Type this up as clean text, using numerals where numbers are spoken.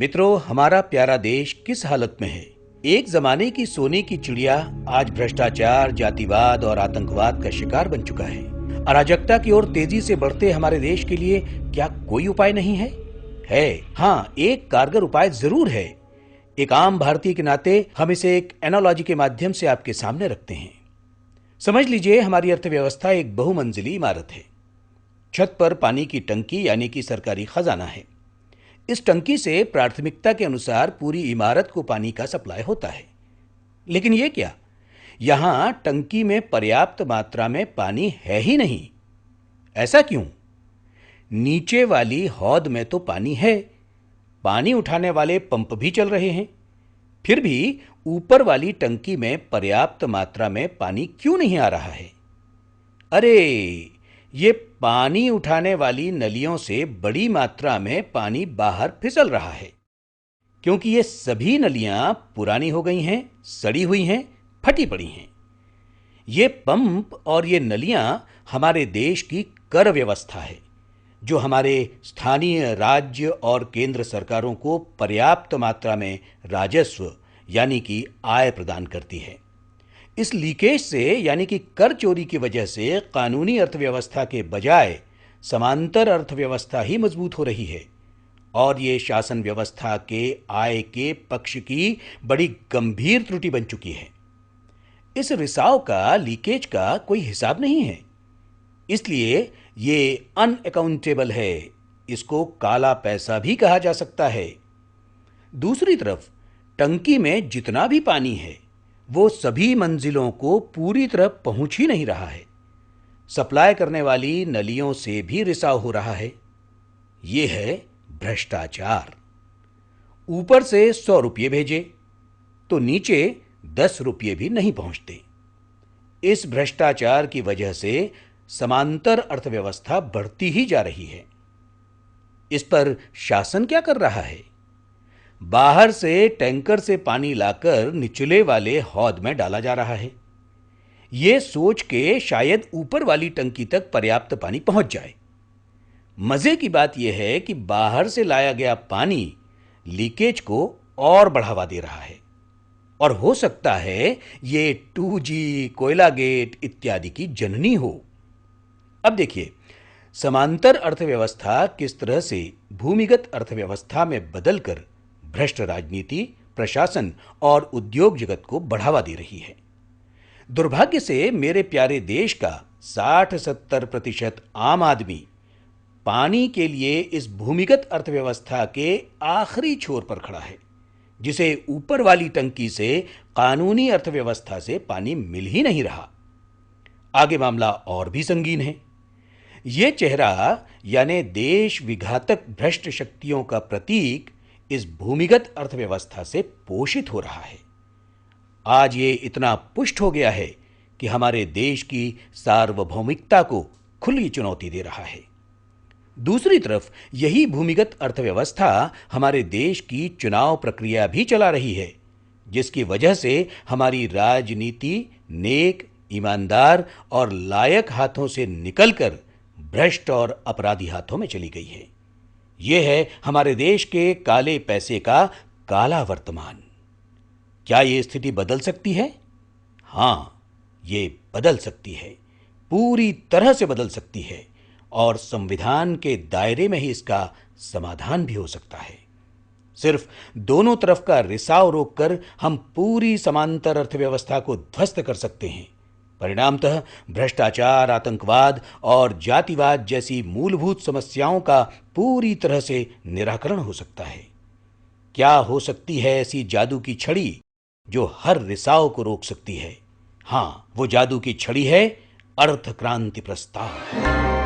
मित्रों, हमारा प्यारा देश किस हालत में है? एक जमाने की सोने की चिड़िया आज भ्रष्टाचार, जातिवाद और आतंकवाद का शिकार बन चुका है। अराजकता की ओर तेजी से बढ़ते हमारे देश के लिए क्या कोई उपाय नहीं है? हाँ, एक कारगर उपाय जरूर है। एक आम भारतीय के नाते हम इसे एक एनालॉजी के माध्यम से आपके सामने रखते हैं। समझ लीजिए, हमारी अर्थव्यवस्था एक बहुमंजिली इमारत है। छत पर पानी की टंकी यानी कि सरकारी खजाना है। इस टंकी से प्राथमिकता के अनुसार पूरी इमारत को पानी का सप्लाई होता है। लेकिन ये क्या, यहां टंकी में पर्याप्त मात्रा में पानी है ही नहीं। ऐसा क्यों? नीचे वाली हौद में तो पानी है, पानी उठाने वाले पंप भी चल रहे हैं, फिर भी ऊपर वाली टंकी में पर्याप्त मात्रा में पानी क्यों नहीं आ रहा है? अरे, ये पानी उठाने वाली नलियों से बड़ी मात्रा में पानी बाहर फिसल रहा है, क्योंकि ये सभी नलियां पुरानी हो गई हैं, सड़ी हुई हैं, फटी पड़ी हैं। ये पंप और ये नलियां हमारे देश की कर व्यवस्था है, जो हमारे स्थानीय, राज्य और केंद्र सरकारों को पर्याप्त मात्रा में राजस्व यानी कि आय प्रदान करती है। इस लीकेज से यानी कि कर चोरी की वजह से कानूनी अर्थव्यवस्था के बजाय समांतर अर्थव्यवस्था ही मजबूत हो रही है, और ये शासन व्यवस्था के आय के पक्ष की बड़ी गंभीर त्रुटि बन चुकी है। इस रिसाव का, लीकेज का कोई हिसाब नहीं है, इसलिए ये अनअकाउंटेबल है। इसको काला पैसा भी कहा जा सकता है। दूसरी तरफ टंकी में जितना भी पानी है वो सभी मंजिलों को पूरी तरह पहुंच ही नहीं रहा है। सप्लाई करने वाली नलियों से भी रिसाव हो रहा है। यह है भ्रष्टाचार। ऊपर से 100 रुपये भेजे तो नीचे 10 रुपये भी नहीं पहुंचते। इस भ्रष्टाचार की वजह से समांतर अर्थव्यवस्था बढ़ती ही जा रही है। इस पर शासन क्या कर रहा है? बाहर से टैंकर से पानी लाकर निचले वाले हौद में डाला जा रहा है, यह सोच के शायद ऊपर वाली टंकी तक पर्याप्त पानी पहुंच जाए। मजे की बात यह है कि बाहर से लाया गया पानी लीकेज को और बढ़ावा दे रहा है, और हो सकता है ये 2G, कोयला गेट इत्यादि की जननी हो। अब देखिए, समांतर अर्थव्यवस्था किस तरह से भूमिगत अर्थव्यवस्था में बदलकर भ्रष्ट राजनीति, प्रशासन और उद्योग जगत को बढ़ावा दे रही है। दुर्भाग्य से मेरे प्यारे देश का 60-70% आम आदमी पानी के लिए इस भूमिगत अर्थव्यवस्था के आखिरी छोर पर खड़ा है, जिसे ऊपर वाली टंकी से कानूनी अर्थव्यवस्था से पानी मिल ही नहीं रहा। आगे मामला और भी संगीन है। यह चेहरा यानी देश विघातक भ्रष्ट शक्तियों का प्रतीक इस भूमिगत अर्थव्यवस्था से पोषित हो रहा है। आज ये इतना पुष्ट हो गया है कि हमारे देश की सार्वभौमिकता को खुली चुनौती दे रहा है। दूसरी तरफ यही भूमिगत अर्थव्यवस्था हमारे देश की चुनाव प्रक्रिया भी चला रही है, जिसकी वजह से हमारी राजनीति नेक, ईमानदार और लायक हाथों से निकलकर भ्रष्ट और अपराधी हाथों में चली गई है। यह है हमारे देश के काले पैसे का काला वर्तमान। क्या यह स्थिति बदल सकती है? हां, ये बदल सकती है, पूरी तरह से बदल सकती है, और संविधान के दायरे में ही इसका समाधान भी हो सकता है। सिर्फ दोनों तरफ का रिसाव रोककर हम पूरी समांतर अर्थव्यवस्था को ध्वस्त कर सकते हैं। परिणामतः भ्रष्टाचार, आतंकवाद और जातिवाद जैसी मूलभूत समस्याओं का पूरी तरह से निराकरण हो सकता है। क्या हो सकती है ऐसी जादू की छड़ी जो हर रिसाव को रोक सकती है? हां, वो जादू की छड़ी है अर्थ क्रांति प्रस्ताव।